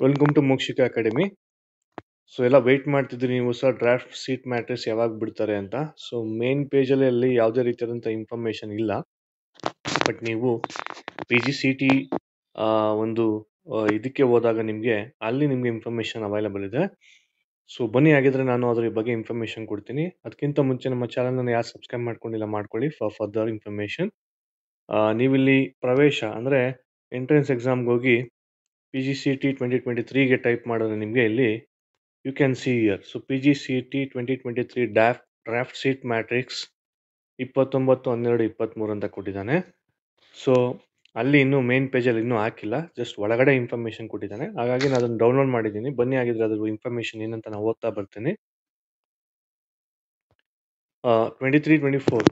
Welcome to Mokshika academy. So ಎಲ್ಲ wait ಮಾಡ್ತಿದ್ರಿ ನೀವು ಸರ್ ಡ್ರಾಫ್ಟ್ ಸೀಟ್ ಮ್ಯಾಟ್ರಿಕ್ಸ್ ಯಾವಾಗ ಬಿಡ್ತಾರೆ ಅಂತ. ಸೊ ಮೇನ್ ಪೇಜಲ್ಲಿ ಅಲ್ಲಿ ಯಾವುದೇ ರೀತಿಯಾದಂಥ ಇನ್ಫಾರ್ಮೇಷನ್ ಇಲ್ಲ. ಬಟ್ ನೀವು ಪಿ ಜಿ ಸಿ ಟಿ ಒಂದು ಇದಕ್ಕೆ ಹೋದಾಗ ನಿಮಗೆ ಅಲ್ಲಿ ನಿಮಗೆ ಇನ್ಫಾರ್ಮೇಷನ್ ಅವೈಲಬಲ್ ಇದೆ. ಸೊ ಬನ್ನಿ, ಆಗಿದ್ರೆ ನಾನು ಅದ್ರ ಬಗ್ಗೆ ಇನ್ಫಾರ್ಮೇಷನ್ ಕೊಡ್ತೀನಿ. ಅದಕ್ಕಿಂತ ಮುಂಚೆ ನಮ್ಮ ಚಾನಲ್ನ ಯಾರು ಸಬ್ಸ್ಕ್ರೈಬ್ ಮಾಡ್ಕೊಂಡಿಲ್ಲ ಮಾಡ್ಕೊಳ್ಳಿ ಫಾರ್ ಫರ್ದರ್ ಇನ್ಫಾರ್ಮೇಷನ್. ನೀವಿಲ್ಲಿ ಪ್ರವೇಶ ಅಂದರೆ ಎಂಟ್ರೆನ್ಸ್ ಎಕ್ಸಾಮ್ಗೆ ಹೋಗಿ ಪಿ ಜಿ ಸಿ ಟಿ 2023ಗೆ ಟೈಪ್ ಮಾಡಿದ್ರೆ ನಿಮಗೆ ಇಲ್ಲಿ you can see here. So P G C T 2023 draft seat matrix 29/12/23 ಅಂತ ಕೊಟ್ಟಿದ್ದಾನೆ. ಸೊ ಅಲ್ಲಿ ಇನ್ನೂ ಮೇನ್ ಪೇಜಲ್ಲಿ ಇನ್ನೂ ಹಾಕಿಲ್ಲ, ಜಸ್ಟ್ ಒಳಗಡೆ ಇನ್ಫಾರ್ಮೇಷನ್ ಕೊಟ್ಟಿದ್ದಾನೆ. ಹಾಗಾಗಿ ನಾನು ಅದನ್ನು ಡೌನ್ಲೋಡ್ ಮಾಡಿದ್ದೀನಿ. ಬನ್ನಿ, ಆಗಿದ್ರೆ ಅದ್ರ ಇನ್ಫಾರ್ಮೇಷನ್ ಏನಂತ ನಾನು ಓದ್ತಾ ಬರ್ತೀನಿ. 23-24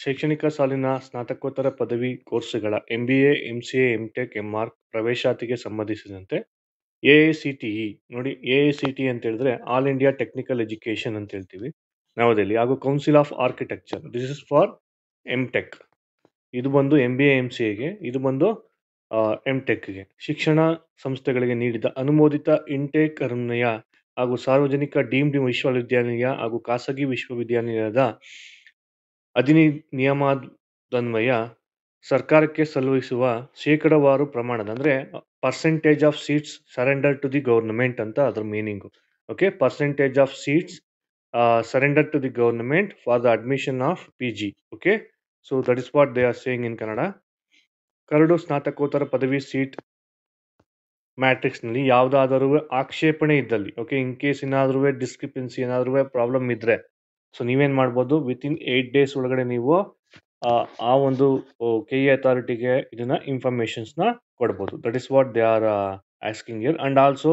ಶೈಕ್ಷಣಿಕ ಸಾಲಿನ ಸ್ನಾತಕೋತ್ತರ ಪದವಿ ಕೋರ್ಸ್ಗಳ MBA, MCA, MTech, MArch ಪ್ರವೇಶಾತಿಗೆ ಸಂಬಂಧಿಸಿದಂತೆ AICTE ನೋಡಿ, AICTE ಅಂತ ಹೇಳಿದ್ರೆ ಆಲ್ ಇಂಡಿಯಾ ಟೆಕ್ನಿಕಲ್ ಎಜುಕೇಷನ್ ಅಂತ ಹೇಳ್ತೀವಿ ನವದೆಹಲಿ, ಹಾಗೂ council of architecture, this is for MTech. ಇದು ಬಂದು MBA, MCAಗೆ, ಇದು ಬಂದು MTechಗೆ. ಶಿಕ್ಷಣ ಸಂಸ್ಥೆಗಳಿಗೆ ನೀಡಿದ ಅನುಮೋದಿತ ಇಂಟೇಕ್ ಅನ್ವಯ ಹಾಗೂ ಸಾರ್ವಜನಿಕ ಡೀಮ್ಡ್ ವಿಶ್ವವಿದ್ಯಾನಿಲಯ ಹಾಗೂ ಖಾಸಗಿ ವಿಶ್ವವಿದ್ಯಾನಿಲಯದ ಅಧಿನಿಯಮದನ್ವಯ ಸರ್ಕಾರಕ್ಕೆ ಸಲ್ಲಿಸುವ ಶೇಕಡಾವಾರು ಪ್ರಮಾಣದ ಅಂದರೆ percentage of seats surrender to the government ಅಂತ ಅದ್ರ meaning. Okay, percentage of seats surrender to the government for the admission of PG. Okay, so that is what they are saying in Kannada. ಕರಡು ಸ್ನಾತಕೋತ್ತರ ಪದವಿ ಸೀಟ್ ಮ್ಯಾಟ್ರಿಕ್ಸ್ನಲ್ಲಿ ಯಾವುದಾದರೂ ಆಕ್ಷೇಪಣೆ ಇದ್ದಲ್ಲಿ, okay, in case ಏನಾದರೂ ಡಿಸ್ಕ್ರಿಪೆನ್ಸಿ ಏನಾದರೂ ಪ್ರಾಬ್ಲಮ್ ಇದ್ದರೆ, ಸೊ ನೀವೇನು ಮಾಡ್ಬೋದು, ವಿತಿನ್ 8 days ಒಳಗಡೆ ನೀವು ಆ ಒಂದು KE ಅಥಾರಿಟಿಗೆ ಇದನ್ನ ಇನ್ಫಾರ್ಮೇಷನ್ಸ್ನ ಕೊಡ್ಬೋದು. That is what they are asking here. And also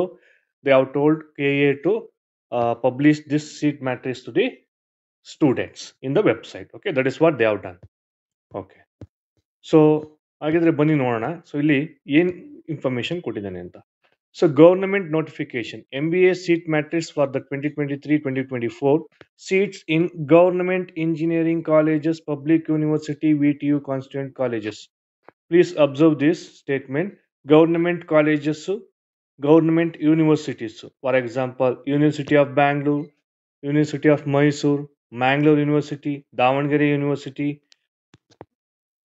they have told KE to publish this seat matrix to the students in the website. Okay, that is what they have done. Okay, so ಹಾಗಿದ್ರೆ ಬನ್ನಿ ನೋಡೋಣ. So ಇಲ್ಲಿ ಏನು information ಕೊಟ್ಟಿದ್ದಾನೆ ಅಂತ. So government notification, MBA seat matrix for the 2023-2024 seats in government engineering colleges, public university, VTU constituent colleges. Please observe this statement. Government colleges, government universities. For example, University of Bangalore, University of Mysore, Mangalore University, Davangere University,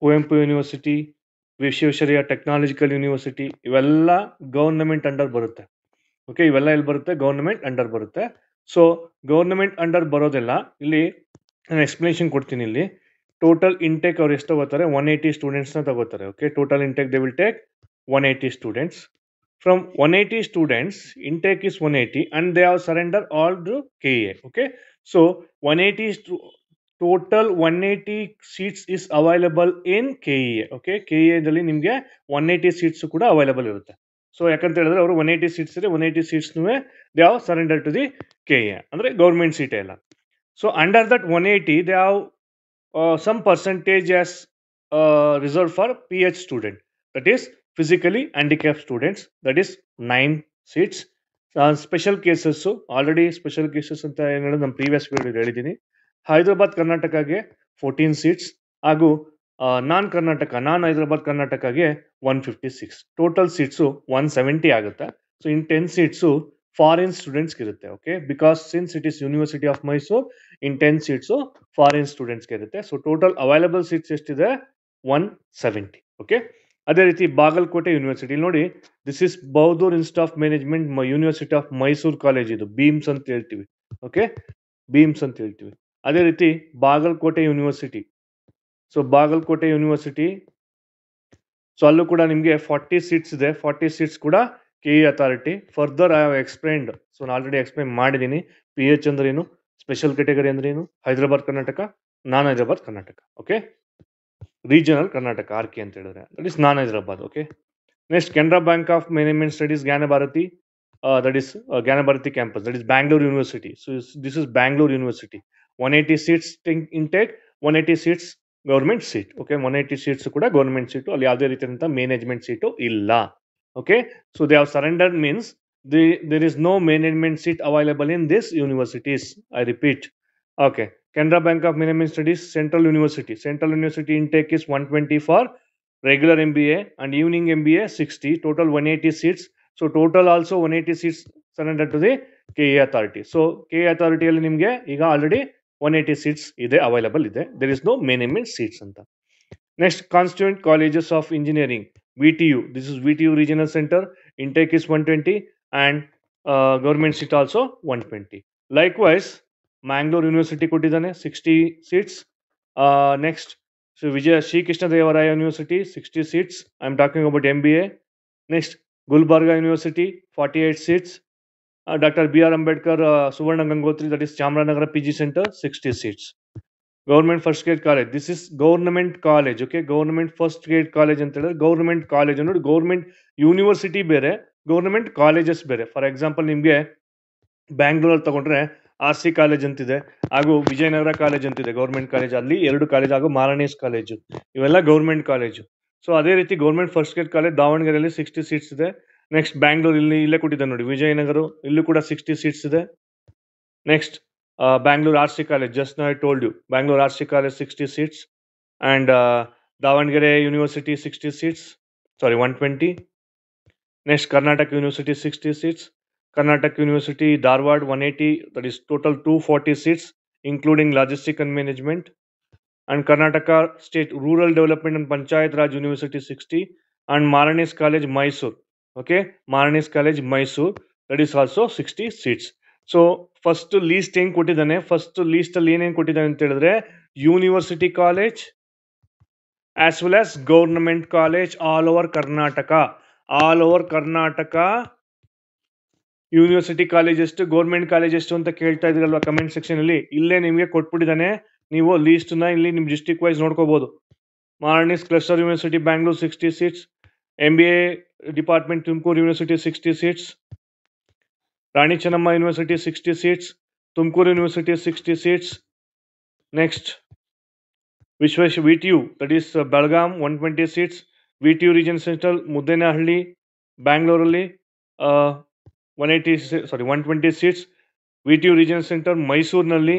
Kuvempu university, Visvesvaraya technological university, ಇವೆಲ್ಲ government under ಬರುತ್ತೆ. Okay, ಇವೆಲ್ಲ ಎಲ್ಲಿ ಬರುತ್ತೆ? Government under ಬರುತ್ತೆ. So government under ಬರೋದೆಲ್ಲ ಇಲ್ಲಿ ನಾನು explanation ಕೊಡ್ತೀನಿ. ಇಲ್ಲಿ ಟೋಟಲ್ ಇಂಟೇಕ್ ಅವ್ರು ಎಷ್ಟು ತಗೋತಾರೆ? 180 ಸ್ಟೂಡೆಂಟ್ಸ್ನ ತಗೋತಾರೆ. Okay, total intake they will take 180 students. From 180 students, intake is 180 and they have surrender all to KA. Okay, so 180 total 180 seats is available in KE. Okay, KE ದಲ್ಲಿ ನಿಮಗೆ 180 seats ಕೂಡ available ಇರುತ್ತೆ. So ಯಾಕಂತ ಹೇಳಿದ್ರೆ ಅವರು 180 seats ಇದೆ, 180 ಸೀಟ್ಸ್ನೂ they have surrender to the KE ಅಂದರೆ ಗೌರ್ಮೆಂಟ್ ಸೀಟೇ ಎಲ್ಲ. So under that 180 they have some percentage as reserve for PH student, that is physically handicap students, that is 9 seats. Special cases, already special cases ಅಂತ ಏನು ಹೇಳೋದು ನಮ್ಮ previous video ಹೇಳಿದ್ದೀನಿ. Hyderabad ಕರ್ನಾಟಕಗೆ 14 seats ಹಾಗೂ ನಾನ್ Hyderabad ಕರ್ನಾಟಕಗೆ 156. Total seats 170 ಆಗುತ್ತೆ. So in 10 seats foreign ಸ್ಟೂಡೆಂಟ್ಸ್ಗೆ ಇರುತ್ತೆ. Okay, because since it is university of Mysuru, in 10 seats foreign ಸ್ಟೂಡೆಂಟ್ಸ್ಗೆ ಇರುತ್ತೆ. ಸೊ ಟೋಟಲ್ ಅವೈಲಬಲ್ ಸೀಟ್ಸ್ ಎಷ್ಟಿದೆ? 170. ಓಕೆ, ಅದೇ ರೀತಿ ಬಾಗಲಕೋಟೆ ಯೂನಿವರ್ಸಿಟಿ ನೋಡಿ, ದಿಸ್ ಇಸ್ ಬೌದೂರ್ institute of management university of Mysuru college, ಇದು ಬೀಮ್ಸ್ ಅಂತ ಹೇಳ್ತೀವಿ. ಓಕೆ, ಬೀಮ್ಸ್ ಅಂತ ಹೇಳ್ತೀವಿ. ಅದೇ ರೀತಿ Bagalkot university, so Bagalkot university, so ಅಲ್ಲೂ ಕೂಡ ನಿಮಗೆ 40 ಸೀಟ್ಸ್ ಇದೆ. 40 ಸೀಟ್ಸ್ ಕೂಡ KE authority. Further I have explained, so ನಾನು ಆಲ್ರೆಡಿ ಎಕ್ಸ್ಪ್ಲೈನ್ ಮಾಡಿದ್ದೀನಿ. PH ಅಂದ್ರೇನು, ಸ್ಪೆಷಲ್ ಕೆಟಗರಿ ಅಂದ್ರೇನು, Hyderabad Karnataka, non Hyderabad Karnataka. Okay, regional Karnataka RK ಅಂತ ಹೇಳಿದ್ರೆ that is non Hyderabad. Okay, next Canara bank of management studies Jnanabharati, that is Gyanabharati campus, that is Bangalore University. So this is Bangalore University. 180 seats intake, 180 seats government seat. Okay, 180 seats ಕೂಡ government seat, ಅಲ್ಲಿ ಯಾವುದೇ ರೀತಿಯಂತ management seat ಇಲ್ಲ. Okay, so they have surrender means there is no management seat available in this universities. I repeat. Okay, Canara Bank of Management Studies, Central University intake is 120 for regular MBA and evening MBA 60, total 180 seats. So total also 180 seats surrender to the KE authority. So KE ಅಥಾರಿಟಿಯಲ್ಲಿ ನಿಮಗೆ ಈಗ already 180 seats ಇದೆ, available ಇದೆ. There is no management seats ಅಂತ. Next, constituent colleges of engineering, VTU. This is VTU regional center. Intake is 120 and government seat also 120. Likewise, Mangalore University ಕೊಟ್ಟಿದ್ದಾನೆ 60 seats. Next, so Vijay Sri Krishna Devaraya University 60 seats. I am talking about MBA. Next, Gulbarga University 48 seats. Dr. B.R. Ambedkar Suvarna Gangotri, that is Chamaranagar PG Center, 60 seats. Government first grade college, this is government college. Okay, government first grade college ಅಂತ ಹೇಳಿದ್ರೆ government college ನೋಡಿ, government university ಬೇರೆ, government colleges ಬೇರೆ. For example ನಿಮಗೆ ಬ್ಯಾಂಗ್ಳೂರಲ್ಲಿ ತಗೊಂಡ್ರೆ RC college ಅಂತಿದೆ, ಹಾಗೂ ವಿಜಯನಗರ ಕಾಲೇಜ್ ಅಂತಿದೆ ಗೌರ್ಮೆಂಟ್ ಕಾಲೇಜ್, ಅಲ್ಲಿ 2 ಕಾಲೇಜ್, ಹಾಗೂ ಮಾರಣೇಸ್ ಕಾಲೇಜು, ಇವೆಲ್ಲ ಗೌರ್ಮೆಂಟ್ ಕಾಲೇಜು. ಸೊ ಅದೇ ರೀತಿ ಗೌರ್ಮೆಂಟ್ ಫಸ್ಟ್ ಗ್ರೇಡ್ ಕಾಲೇಜ್ ದಾವಣಗೆರೆಯಲ್ಲಿ 60 ಸೀಟ್ಸ್ ಇದೆ. ನೆಕ್ಸ್ಟ್, ಬ್ಯಾಂಗ್ಳೂರ್ ಇಲ್ಲೇ ಕೊಟ್ಟಿದ್ದಾರೆ ನೋಡಿ, ವಿಜಯನಗರ, ಇಲ್ಲೂ ಕೂಡ 60 ಸೀಟ್ಸ್ ಇದೆ. Next, Bangalore RC College, just now I told you, Bangalore RC College 60 seats, and Davangere University 60 seats, sorry 120. Next, Karnataka University 60 seats, Karnataka University Dharwad 180, that is total 240 seats, including logistics and management. And Karnataka State Rural Development and Panchayat Raj University 60, and Maranis College Mysore. Okay, Maranis College Mysore, that is also 60 seats. So first list ಹೆಂಗ್ ಕೊಟ್ಟಿದ್ದಾನೆ, first list ಅಲ್ಲಿ ಏನೇನು ಕೊಟ್ಟಿದ್ದಾನೆ ಅಂತ ಹೇಳಿದ್ರೆ, university college as well as government college all over Karnataka. All over Karnataka university college ಎಷ್ಟು, government college ಎಷ್ಟು ಅಂತ ಕೇಳ್ತಾ ಇದ್ರಲ್ವಾ ಕಮೆಂಟ್ ಸೆಕ್ಷನ್ ಅಲ್ಲಿ, ಇಲ್ಲೇ ನಿಮಗೆ ಕೊಟ್ಬಿಟ್ಟಿದ್ದಾನೆ. ನೀವು ಲೀಸ್ಟ್ ನ ಇಲ್ಲಿ ನಿಮ್ ಡಿಸ್ಟ್ರಿಕ್ಟ್ ವೈಸ್ ನೋಡ್ಕೋಬಹುದು. Maharani's cluster university Bangalore 60 seats, MBA department Tumakuru university 60 seats, Rani Channamma University 60 seats, Tumkur University 60 seats. Next, Vishwesh VTU, that is Belgaum 120 seats, VTU Region Central Mudenahalli Bangalore 120 seats, VTU Region Center Mysore ನಲ್ಲಿ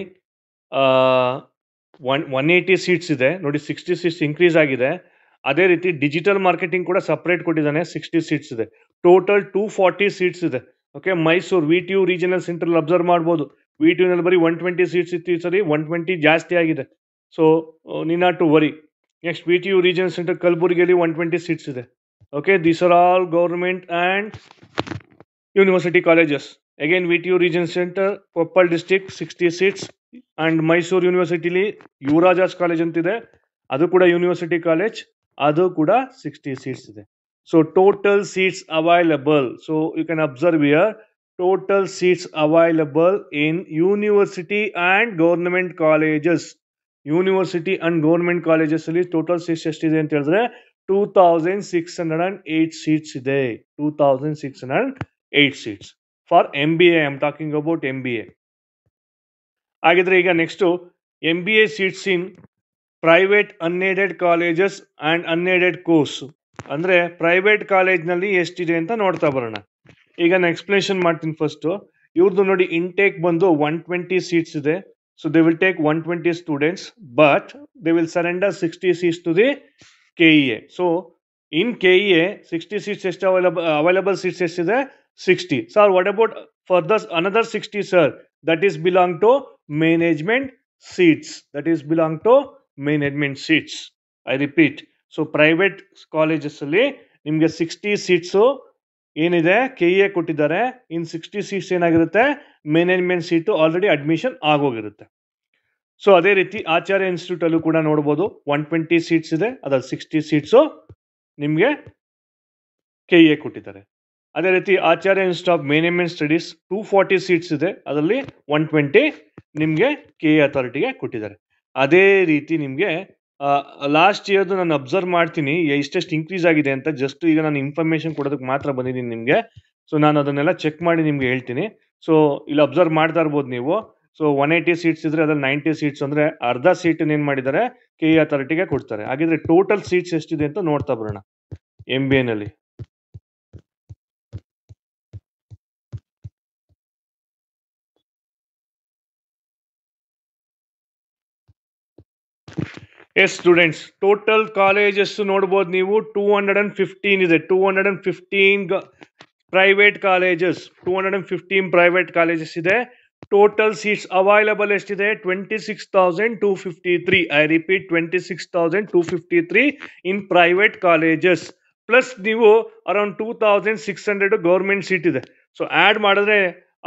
180 seats ಇದೆ ನೋಡಿ, 60 seats increase ಆಗಿದೆ. ಅದೇ ರೀತಿ digital marketing ಕೂಡ separate ಕೊಟ್ಟಿದ್ದಾನೆ, 60 seats ಇದೆ. Total 240 seats ಇದೆ. Okay, Mysuru VTU regional centre observe ಮಾಡ್ಬೋದು, VTU ನಲ್ಲಿ ಬರೀ 120 ಸೀಟ್ಸ್ ಇತ್ತು, ಈ ಸರಿ 120 ಜಾಸ್ತಿ ಆಗಿದೆ. So need not to worry. Next, VTU regional centre ಕಲಬುರಗಿಯಲ್ಲಿ 120 ಸೀಟ್ಸ್ ಇದೆ. Okay, these are all government and university colleges. Again VTU regional centre Koppal district 60 seats, and Mysuru ಯೂನಿವರ್ಸಿಟಿಲಿ ಯುವರಾಜಾಸ್ ಕಾಲೇಜ್ ಅಂತಿದೆ, ಅದು ಕೂಡ ಯೂನಿವರ್ಸಿಟಿ ಕಾಲೇಜ್, ಅದು ಕೂಡ 60 ಸೀಟ್ಸ್ ಇದೆ. So total seats available. So you can observe here, total seats available in university and government colleges. University and government colleges ಅಲ್ಲಿ total seats ಎಷ್ಟಿದೆ ಅಂತ ಹೇಳಿದ್ರೆ 2608 seats ಇದೆ. 2608 seats for MBA. I am talking about MBA. ಹಾಗಿದ್ರೆ ಈಗ next MBA seats in private unaided colleges and unaided course. ಅಂದ್ರೆ private ಕಾಲೇಜ್ನಲ್ಲಿ ಎಷ್ಟಿದೆ ಅಂತ ನೋಡ್ತಾ ಬರೋಣ. ಈಗ ನಾನು ಎಕ್ಸ್ಪ್ಲೇಷನ್ ಮಾಡ್ತೀನಿ. ಫಸ್ಟ್ ಇವ್ರದ್ದು ನೋಡಿ, ಇಂಟೇಕ್ ಬಂದು 120 ಸೀಟ್ಸ್ ಇದೆ. So they will take 120 students, but they will surrender 60 seats to the KEA. So in KEA 60 seats ಎಷ್ಟು ಅವೈಲಬಲ್ ಸೀಟ್ಸ್ ಎಷ್ಟಿದೆ? 60. Sir what about further another 60 sir? That is belong to management seats. That is belong to management seats. I repeat. So private colleges ಅಲ್ಲಿ ನಿಮಗೆ 60 seats ಏನಿದೆ KEA ಕೊಟ್ಟಿದ್ದಾರೆ. ಇನ್ 60 seats ಏನಾಗಿರುತ್ತೆ, management seat already admission ಆಗೋಗಿರುತ್ತೆ. So ಅದೇ ರೀತಿ Acharya institute ಅಲ್ಲೂ ಕೂಡ ನೋಡ್ಬೋದು, 120 ಸೀಟ್ಸ್ ಇದೆ, ಅದ್ರಲ್ಲಿ 60 ಸೀಟ್ಸು ನಿಮಗೆ KEA ಕೊಟ್ಟಿದ್ದಾರೆ. ಅದೇ ರೀತಿ Acharya institute of management studies 240 seats ಇದೆ, ಅದರಲ್ಲಿ 120 ನಿಮಗೆ KEA ಅಥಾರಿಟಿಗೆ ಕೊಟ್ಟಿದ್ದಾರೆ. ಅದೇ ರೀತಿ ನಿಮಗೆ ಲಾಸ್ಟ್ ಇಯರ್ದು ನಾನು ಅಬ್ಸರ್ವ್ ಮಾಡ್ತೀನಿ ಎಷ್ಟೆಷ್ಟು ಇನ್ಕ್ರೀಸ್ ಆಗಿದೆ ಅಂತ. ಜಸ್ಟ್ ಈಗ ನಾನು ಇನ್ಫಾರ್ಮೇಶನ್ ಕೊಡೋದಕ್ಕೆ ಮಾತ್ರ ಬಂದಿದ್ದೀನಿ ನಿಮಗೆ. ಸೊ ನಾನು ಅದನ್ನೆಲ್ಲ ಚೆಕ್ ಮಾಡಿ ನಿಮ್ಗೆ ಹೇಳ್ತೀನಿ. ಸೊ ಇಲ್ಲಿ ಅಬ್ಸರ್ವ್ ಮಾಡ್ತಾ ಇರ್ಬೋದು ನೀವು. ಸೊ 180 ಸೀಟ್ಸ್ ಇದ್ರೆ ಅದ್ರಲ್ಲಿ 90 ಸೀಟ್ಸ್ ಅಂದ್ರೆ ಅರ್ಧ ಸೀಟ್ ಏನ್ ಮಾಡಿದ್ದಾರೆ, KEA ಅಥಾರಿಟಿಗೆ ಕೊಡ್ತಾರೆ. ಹಾಗಿದ್ರೆ ಟೋಟಲ್ ಸೀಟ್ಸ್ ಎಷ್ಟಿದೆ ಅಂತ ನೋಡ್ತಾ ಬರೋಣ MBA ನಲ್ಲಿ. ಎಸ್ ಸ್ಟೂಡೆಂಟ್ಸ್, ಟೋಟಲ್ ಕಾಲೇಜಸ್ ನೋಡ್ಬೋದು ನೀವು 215 ಇದೆ. 215 ಪ್ರೈವೇಟ್ ಕಾಲೇಜಸ್ 215 ಪ್ರೈವೇಟ್ ಕಾಲೇಜಸ್ ಇದೆ. ಟೋಟಲ್ ಸೀಟ್ಸ್ ಅವೈಲಬಲ್ ಎಷ್ಟಿದೆ? 26,253. I repeat, 26,253 in private colleges. Plus ನೀವು ಅರೌಂಡ್ 2,600 ಗೌರ್ಮೆಂಟ್ ಸೀಟ್ ಇದೆ. ಸೊ ಆಡ್ ಮಾಡಿದ್ರೆ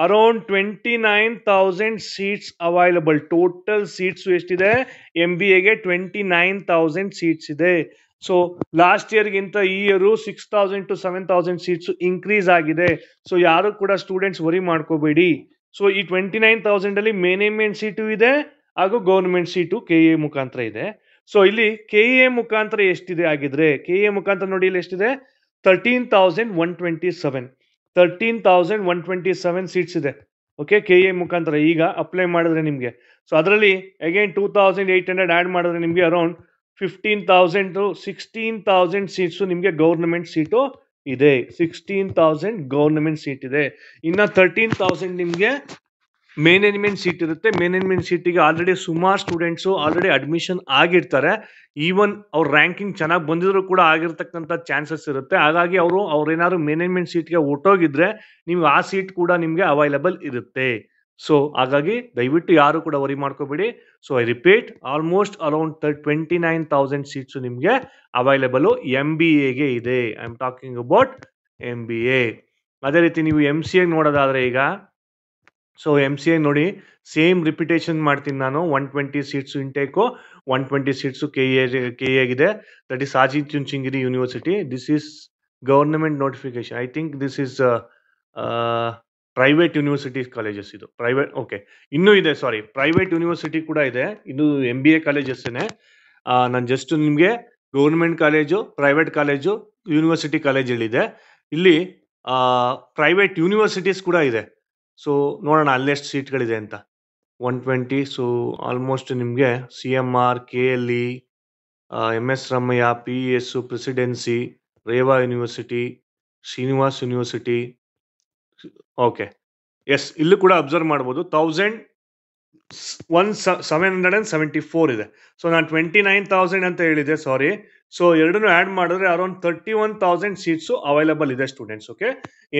around 29,000 seats available. Total seats ಎಷ್ಟಿದೆ? MBAಗೆ 29,000 ಸೀಟ್ಸ್ ಇದೆ. ಸೊ ಲಾಸ್ಟ್ ಇಯರ್ಗಿಂತ ಈ ಇಯರ್ 6,000 to 7,000 ಸೀಟ್ಸ್ ಇನ್ಕ್ರೀಸ್ ಆಗಿದೆ. ಸೊ ಯಾರು ಕೂಡ ಸ್ಟೂಡೆಂಟ್ಸ್ ವರಿ ಮಾಡ್ಕೋಬೇಡಿ. ಸೊ ಈ 29,000 ಅಲ್ಲಿ ಮೇನೇಜ್ಮೆಂಟ್ ಸೀಟು ಇದೆ ಹಾಗೂ ಗೌರ್ಮೆಂಟ್ ಸೀಟು KA ಮುಖಾಂತರ ಇದೆ. ಸೊ ಇಲ್ಲಿ KA ಮುಖಾಂತರ ಎಷ್ಟಿದೆ ಆಗಿದ್ರೆ, KA ಮುಖಾಂತರ ನೋಡಿ ಇಲ್ಲಿ ಎಷ್ಟಿದೆ? 13,127 13,127 ಸೀಟ್ಸ್ ಇದೆ. ಓಕೆ, KA ಮುಖಾಂತರ ಈಗ ಅಪ್ಲೈ ಮಾಡಿದ್ರೆ ನಿಮಗೆ. ಸೊ ಅದರಲ್ಲಿ ಅಗೈನ್ 2,800 ಆಡ್ ಮಾಡಿದ್ರೆ ನಿಮಗೆ ಅರೌಂಡ್ 15,000 to 16,000 ಸೀಟ್ಸ್ ನಿಮಗೆ ಗೌರ್ಮೆಂಟ್ ಸೀಟು ಇದೆ. 16,000 ಗೌರ್ಮೆಂಟ್ ಸೀಟ್ ಇದೆ. ಇನ್ನು 13,000 ನಿಮಗೆ ಮೇನೇಜ್ಮೆಂಟ್ ಸೀಟ್ ಇರುತ್ತೆ. ಮೇನೇಜ್ಮೆಂಟ್ ಸೀಟಿಗೆ ಆಲ್ರೆಡಿ ಸುಮಾರು ಸ್ಟೂಡೆಂಟ್ಸು ಆಲ್ರೆಡಿ ಅಡ್ಮಿಷನ್ ಆಗಿರ್ತಾರೆ. ಈವನ್ ಅವ್ರ ರ್ಯಾಂಕಿಂಗ್ ಚೆನ್ನಾಗಿ ಬಂದಿದ್ರು ಕೂಡ ಆಗಿರ್ತಕ್ಕಂಥ ಚಾನ್ಸಸ್ ಇರುತ್ತೆ. ಹಾಗಾಗಿ ಅವ್ರೇನಾದ್ರು ಮೇನೇಜ್ಮೆಂಟ್ ಸೀಟ್ಗೆ ಒಟ್ಟೋಗಿದ್ರೆ ನಿಮ್ಗೆ ಆ ಸೀಟ್ ಕೂಡ ನಿಮಗೆ ಅವೈಲಬಲ್ ಇರುತ್ತೆ. ಸೊ ಹಾಗಾಗಿ ದಯವಿಟ್ಟು ಯಾರು ಕೂಡ ವರಿ ಮಾಡ್ಕೋಬೇಡಿ. So I repeat, almost around 29,000 seats ನಿಮಗೆ ಅವೈಲಬಲ್ MBAಗೆ ಇದೆ. I am talking about MBA. ಅದೇ ರೀತಿ ನೀವು MCA ನೋಡೋದಾದ್ರೆ ಈಗ, ಸೊ MCA ನೋಡಿ, ಸೇಮ್ ರಿಪಿಟೇಷನ್ ಮಾಡ್ತೀನಿ ನಾನು. 120 ಸೀಟ್ಸ್ ಇಂಟೇಕು, 120 ಸೀಟ್ಸು KA ಆಗಿದೆ. That is Adi Chunchanagiri university. This is government notification. I think this is private university colleges. ಇದು ಪ್ರೈವೇಟ್. ಓಕೆ, ಇನ್ನೂ ಇದೆ, ಸಾರಿ, ಪ್ರೈವೇಟ್ ಯೂನಿವರ್ಸಿಟಿ ಕೂಡ ಇದೆ. ಇದು MBA ಕಾಲೇಜಸ್ಸೇನೆ. ನಾನು ಜಸ್ಟ್ ನಿಮಗೆ government college, private college, university college ಹೇಳಿದೆ. ಇಲ್ಲಿ ಪ್ರೈವೇಟ್ ಯೂನಿವರ್ಸಿಟೀಸ್ ಕೂಡ ಇದೆ. ಸೊ ನೋಡೋಣ ಅಲ್ಲೆಷ್ಟು ಸೀಟ್ಗಳಿದೆ ಅಂತ. 120. ಸೊ ಆಲ್ಮೋಸ್ಟ್ ನಿಮಗೆ CMR, KLE, MS Ramaiah, PES, Presidency, Reva university, Srinivas university. Okay, yes, ಇಲ್ಲೂ ಕೂಡ ಅಬ್ಸರ್ವ್ ಮಾಡ್ಬೋದು 1,774 ಇದೆ. ಸೊ ನಾನು 29,000 ಅಂತ ಹೇಳಿದೆ, ಸಾರಿ. ಸೊ ಎರಡನ್ನೂ ಆ್ಯಡ್ ಮಾಡಿದ್ರೆ ಅರೌಂಡ್ 31,000 ಸೀಟ್ಸು ಅವೈಲಬಲ್ ಇದೆ ಸ್ಟೂಡೆಂಟ್ಸ್. ಓಕೆ,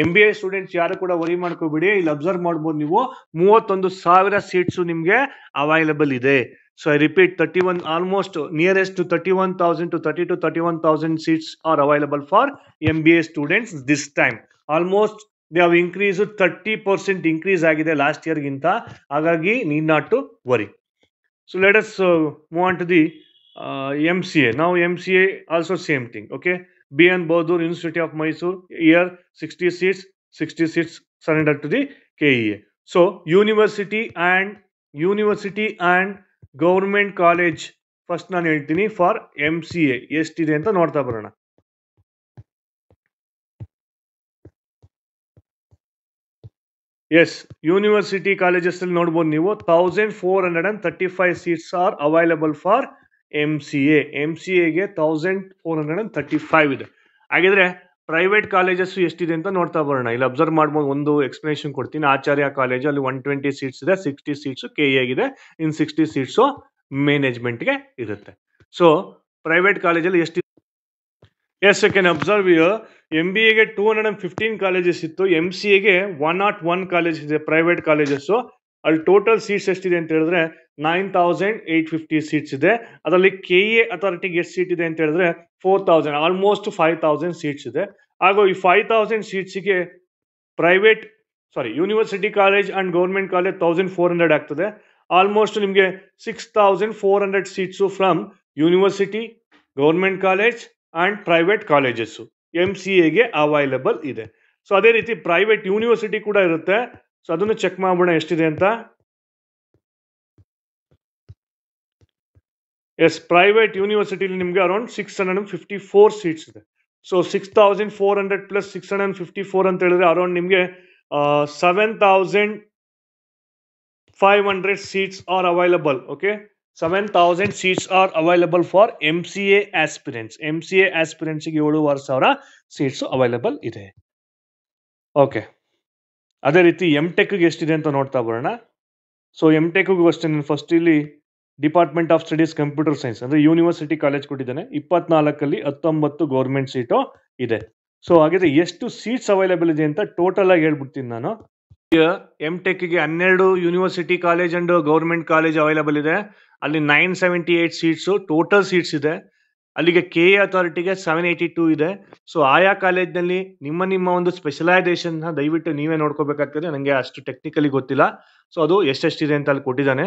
MBA ಸ್ಟೂಡೆಂಟ್ಸ್ ಯಾರು ಕೂಡ ವರಿ ಮಾಡ್ಕೋಬೇಡಿ. ಇಲ್ಲಿ ಅಬ್ಸರ್ವ್ ಮಾಡ್ಬೋದು ನೀವು, 31,000 ಸೀಟ್ಸು ನಿಮಗೆ ಅವೈಲಬಲ್ ಇದೆ. So I repeat, 31, almost nearest to 31,000 to 30 to 31,000 seats are available for MBA students this time. Almost they have increase 30% increase ಆಗಿದೆ ಲಾಸ್ಟ್ ಇಯರ್ಗಿಂತ. ಹಾಗಾಗಿ need not to worry. So let us move on to the MCA. Now MCA also same thing. Okay, BN Bahadur, University of Mysore, here 60 seats, 60 seats surrendered to the KEA. So university and government college first ನಾನು ಹೇಳ್ತೀನಿ for MCA ಎಷ್ಟಿದೆ ಅಂತ ನೋಡ್ತಾ ಬರೋಣ. S, university colleges ಅಲ್ಲಿ ನೋಡ್ಬೋದು ನೀವು 1,435 seats are available for MCA. MCAಗೆ 1,435 ಇದೆ. ಹಾಗಿದ್ರೆ ಪ್ರೈವೇಟ್ ಕಾಲೇಜಸ್ ಎಷ್ಟಿದೆ ಅಂತ ನೋಡ್ತಾ ಬರೋಣ. ಇಲ್ಲಿ ಅಬ್ಸರ್ವ್ ಮಾಡ್ಬೋದು, ಒಂದು ಎಕ್ಸ್ಪ್ಲನೇಷನ್ ಕೊಡ್ತೀನಿ. ಆಚಾರ್ಯ ಕಾಲೇಜು ಅಲ್ಲಿ 120 ಸೀಟ್ಸ್ ಇದೆ, 60 ಸೀಟ್ಸು KA ಆಗಿದೆ, ಇನ್ 60 ಸೀಟ್ಸು ಮ್ಯಾನೇಜ್ಮೆಂಟ್ಗೆ ಇರುತ್ತೆ. ಸೊ ಪ್ರೈವೇಟ್ ಕಾಲೇಜಲ್ಲಿ ಎಷ್ಟು? Yes, you can observe here. MBAಗೆ 215 ಕಾಲೇಜಸ್ ಇತ್ತು, MCAಗೆ 101 ಕಾಲೇಜ್ ಇದೆ ಪ್ರೈವೇಟ್ ಕಾಲೇಜಸ್ಸು. ಅಲ್ಲಿ ಟೋಟಲ್ ಸೀಟ್ಸ್ ಎಷ್ಟಿದೆ ಅಂತ ಹೇಳಿದ್ರೆ 9,850 ಸೀಟ್ಸ್ ಇದೆ. ಅದರಲ್ಲಿ KA ಅಥಾರಿಟಿಗೆ ಎಷ್ಟು ಸೀಟ್ ಇದೆ ಅಂತ ಹೇಳಿದ್ರೆ 4,000, ಆಲ್ಮೋಸ್ಟ್ 5,000 ಸೀಟ್ಸ್ ಇದೆ. ಹಾಗೂ ಈ 5,000 ಸೀಟ್ಸಿಗೆ university college and government college 1,400 ಆಗ್ತದೆ. ಆಲ್ಮೋಸ್ಟ್ ನಿಮಗೆ 6,400 seats from university, government college and private colleges MCAಗೆ ಅವೈಲಬಲ್ ಇದೆ. ಸೊ ಅದೇ ರೀತಿ ಪ್ರೈವೇಟ್ ಯೂನಿವರ್ಸಿಟಿ ಕೂಡ ಇರುತ್ತೆ. ಸೊ ಅದನ್ನು ಚೆಕ್ ಮಾಡೋಣ ಎಷ್ಟಿದೆ ಅಂತ. ಎಸ್, ಪ್ರೈವೇಟ್ ಯೂನಿವರ್ಸಿಟಿಲಿ ನಿಮಗೆ ಅರೌಂಡ್ 654 ಸೀಟ್ಸ್ ಇದೆ. ಸೊ 6,400 ಪ್ಲಸ್ 654 ಅಂತ ಹೇಳಿದ್ರೆ ಅರೌಂಡ್ ನಿಮಗೆ 7,500 seats are available. Okay, 7,000 seats are available for MCA aspirants. MCA ಆಸ್ಪಿರೆಂಟ್ಸ್ಗೆ 7,500 seats available ಇದೆ. ಓಕೆ, ಅದೇ ರೀತಿ MTechಗೆ ಎಷ್ಟಿದೆ ಅಂತ ನೋಡ್ತಾ ಬರೋಣ. ಸೊ MTechಗೂ ಅಷ್ಟೇ, ನಾನು ಫಸ್ಟ್ ಇಲ್ಲಿ department of studies computer science ಅಂದರೆ ಯೂನಿವರ್ಸಿಟಿ ಕಾಲೇಜ್ ಕೊಟ್ಟಿದ್ದಾನೆ. 24 ಅಲ್ಲಿ 19 ಗೌರ್ಮೆಂಟ್ ಸೀಟು ಇದೆ. ಸೊ ಹಾಗಿದ್ರೆ ಎಷ್ಟು ಸೀಟ್ಸ್ ಅವೈಲೇಬಲ್ ಇದೆ ಅಂತ ಟೋಟಲ್ ಆಗಿ ಹೇಳ್ಬಿಡ್ತೀನಿ ನಾನು. ಎಂ.ಟೆಕ್ಗೆ 12 university college and government college available ಇದೆ. ಅಲ್ಲಿ 978 ಸೀಟ್ಸು ಟೋಟಲ್ ಸೀಟ್ಸ್ ಇದೆ. ಅಲ್ಲಿಗೆ ಕೆ ಎ ಅಥಾರಿಟಿಗೆ 782 ಇದೆ. ಸೊ ಆಯಾ ಕಾಲೇಜ್ನಲ್ಲಿ ನಿಮ್ಮ ಒಂದು ಸ್ಪೆಷಲೈಸೇಷನ್ನ ದಯವಿಟ್ಟು ನೀವೇ ನೋಡ್ಕೋಬೇಕಾಗ್ತದೆ. ನನಗೆ ಅಷ್ಟು ಟೆಕ್ನಿಕಲಿ ಗೊತ್ತಿಲ್ಲ. ಸೊ ಅದು ಎಷ್ಟೆಷ್ಟಿದೆ ಅಂತ ಅಲ್ಲಿ ಕೊಟ್ಟಿದ್ದಾನೆ.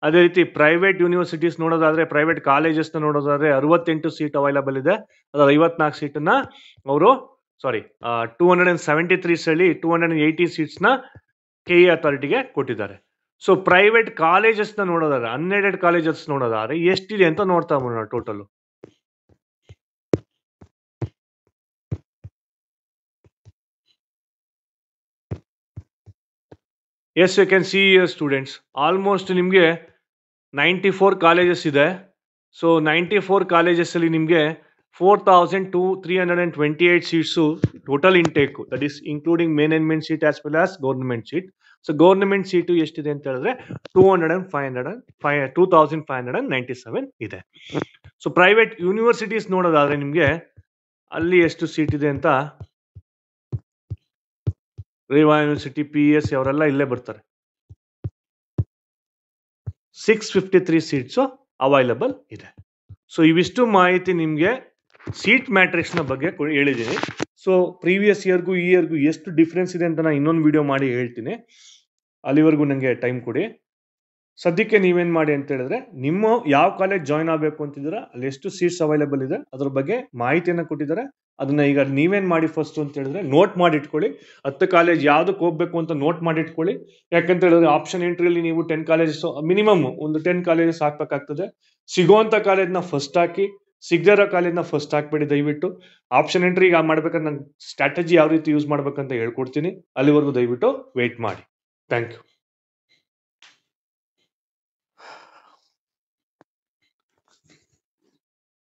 ಅದೇ ರೀತಿ ಪ್ರೈವೇಟ್ ಯೂನಿವರ್ಸಿಟೀಸ್ ನೋಡೋದಾದ್ರೆ, ಪ್ರೈವೇಟ್ ಕಾಲೇಜಸ್ನ ನೋಡೋದಾದ್ರೆ 68 ಸೀಟ್ ಅವೈಲೇಬಲ್ ಇದೆ. ಅದ್ರಲ್ಲಿ 54 ಸೀಟನ್ನ ಅವರು 273 ಅಲ್ಲಿ 280 ಸೀಟ್ಸ್ನ ಕೆ ಎ ಅಥಾರಿಟಿಗೆ ಕೊಟ್ಟಿದ್ದಾರೆ. ಸೊ ಪ್ರೈವೇಟ್ ಕಾಲೇಜಸ್ನ ನೋಡೋದಾದ್ರೆ, ಅನ್ಎಡೆಡ್ ಕಾಲೇಜಸ್ ನೋಡೋದಾದ್ರೆ ಎಷ್ಟಿದೆ ಅಂತ ನೋಡ್ತಾ ಹೋಗೋಣ total. Yes you can see students, almost ನಿಮಗೆ 94 ಕಾಲೇಜಸ್ ಇದೆ. ಸೊ 94 ಕಾಲೇಜಸ್ ಅಲ್ಲಿ ನಿಮಗೆ 4,328 seats total intake, that is including management seat as well as government seat. So government seat ಎಷ್ಟಿದೆ ಅಂತ ಹೇಳಿದ್ರೆ 2,597 ಇದೆ. ಸೊ ಪ್ರೈವೇಟ್ ಯೂನಿವರ್ಸಿಟೀಸ್ ನೋಡೋದಾದ್ರೆ ನಿಮಗೆ ಅಲ್ಲಿ ಎಷ್ಟು ಸೀಟ್ ಇದೆ ಅಂತ, ರೇವಾ ಯೂನಿವರ್ಸಿಟಿ, PES ಅವರೆಲ್ಲ ಇಲ್ಲೇ ಬರ್ತಾರೆ. 653 ಸೀಟ್ಸು ಅವೈಲಬಲ್ ಇದೆ. ಸೊ ಇವಿಷ್ಟು ಮಾಹಿತಿ ನಿಮಗೆ ಸೀಟ್ ಮ್ಯಾಟ್ರಿಕ್ಸ್ನ ಬಗ್ಗೆ ಹೇಳಿದ್ದೀನಿ. ಸೊ ಪ್ರೀವಿಯಸ್ ಇಯರ್ಗೂ ಈ ಇಯರ್ಗೂ ಎಷ್ಟು ಡಿಫ್ರೆನ್ಸ್ ಇದೆ ಅಂತ ನಾನು ಇನ್ನೊಂದು ವಿಡಿಯೋ ಮಾಡಿ ಹೇಳ್ತೀನಿ. ಅಲ್ಲಿವರೆಗೂ ನನಗೆ ಟೈಮ್ ಕೊಡಿ. ಸದ್ಯಕ್ಕೆ ನೀವೇನು ಮಾಡಿ ಅಂತ ಹೇಳಿದ್ರೆ, ನಿಮ್ಮ ಯಾವ ಕಾಲೇಜ್ ಜಾಯ್ನ್ ಆಗಬೇಕು ಅಂತಿದ್ದೀರಾ, ಅಲ್ಲಿ ಎಷ್ಟು ಸೀಟ್ಸ್ ಅವೈಲೇಬಲ್ ಇದೆ ಅದ್ರ ಬಗ್ಗೆ ಮಾಹಿತಿಯನ್ನು ಕೊಟ್ಟಿದ್ದಾರೆ. ಅದನ್ನ ಈಗ ನೀವೇನು ಮಾಡಿ ಫಸ್ಟ್ ಅಂತ ಹೇಳಿದ್ರೆ ನೋಟ್ ಮಾಡಿ ಇಟ್ಕೊಳ್ಳಿ. 10 ಕಾಲೇಜ್ ಯಾವುದಕ್ಕೆ ಹೋಗ್ಬೇಕು ಅಂತ ನೋಟ್ ಮಾಡಿ ಇಟ್ಕೊಳ್ಳಿ. ಯಾಕಂತ ಹೇಳಿದ್ರೆ ಆಪ್ಷನ್ ಎಂಟ್ರಿಯಲ್ಲಿ ನೀವು 10 ಕಾಲೇಜಸ್ ಮಿನಿಮಮ್ ಒಂದು 10 ಕಾಲೇಜಸ್ ಹಾಕ್ಬೇಕಾಗ್ತದೆ. ಸಿಗುವಂಥ ಕಾಲೇಜ್ನ ಫಸ್ಟ್ ಹಾಕಿ, ಸಿಗದೇ ಇರೋ ಕಾಲೇಜ್ನ ಫಸ್ಟ್ ಹಾಕ್ಬೇಡಿ ದಯವಿಟ್ಟು. ಆಪ್ಷನ್ ಎಂಟ್ರಿ ಮಾಡ್ಬೇಕಂತ ನಾನು ಸ್ಟ್ರಾಟಜಿ ಯಾವ ರೀತಿ ಯೂಸ್ ಮಾಡ್ಬೇಕಂತ ಹೇಳ್ಕೊಡ್ತೀನಿ. ಅಲ್ಲಿವರೆಗೂ ದಯವಿಟ್ಟು ವೆಯ್ಟ್ ಮಾಡಿ. Thank you.